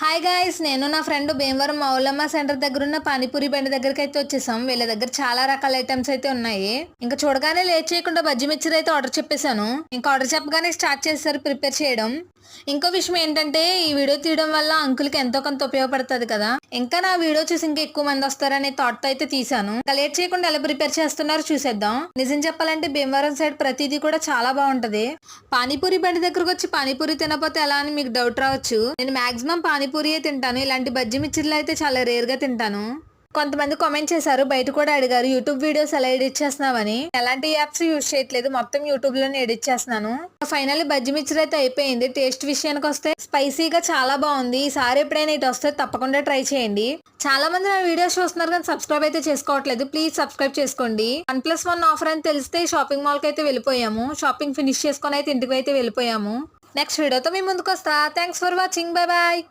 Hi guys, నేను నా friend Bhimavaram Maulamma centre దగ్గర ఉన్న పానీపూరి బండి దగ్గరికి అయితే వచ్చేసాం. వీళ్ళ దగ్గర చాలా రకాల ఐటమ్స్ అయితే ఉన్నాయి. ఇంకా చూడగానే లేట్ చేయకుండా బజ్జీ మిక్చర్ అయితే ఆర్డర్ చెప్పేశాను. ఇంకా ఆర్డర్ చెప్పగానే స్టార్ట్ చేశారు ప్రిపేర్ చేయడం. ఇంకో విషయం ఏంటంటే ఈ వీడియో తీయడం వల్ల అంకుల్కి ఎంతో కొంత ఉపయోగపడుతుంది కదా. ఇంకా నా వీడియో చూసి ఇంకా ఎక్కువ మంది వస్తారనే థాట్ తో అయితే తీసాను. ఇంకా లేట్ చేయకుండా ఎలా ప్రిపేర్ చేస్తున్నారో చూసేద్దాం. నిజం చెప్పాలంటే భీమవరం సైడ్ ప్రతిదీ కూడా చాలా బాగుంటది. పానీపూరి బండి దగ్గరకు వచ్చి పానీపూరి తినకపోతే ఎలా అని మీకు డౌట్ రావచ్చు. నేను మాక్సిమం పానీపూరియే తింటాను. ఇలాంటి బజ్జీ మిర్చిర్లు అయితే చాలా రేర్ గా తింటాను. కొంతమంది కామెంట్ చేశారు, బయట కూడా అడిగారు యూట్యూబ్ వీడియోస్ ఎలా ఎడిట్ చేస్తున్నావని. ఎలాంటి యాప్స్ యూజ్ చేయట్లేదు, మొత్తం యూట్యూబ్ లోనే ఎడిట్ చేస్తున్నాను. ఫైనల్లీ బజ్జీ మిక్చర్ అయితే అయిపోయింది. టేస్ట్ విషయానికి వస్తే స్పైసీగా చాలా బాగుంది. ఈసారి ఎప్పుడైనా ఇటు వస్తే తప్పకుండా ట్రై చేయండి. చాలా మంది నా వీడియోస్ చూస్తున్నారు కానీ సబ్స్క్రైబ్ అయితే చేసుకోవట్లేదు. ప్లీజ్ సబ్స్క్రైబ్ చేసుకోండి. 1+1 ఆఫర్ అని తెలిస్తే షాపింగ్ మాల్ కి అయితే వెళ్ళిపోయాము. షాపింగ్ ఫినిష్ చేసుకొని అయితే ఇంటికి అయితే వెళ్ళిపోయాము. నెక్స్ట్ వీడియోతో మీ ముందుకు వస్తా. Thanks for watching. Bye bye.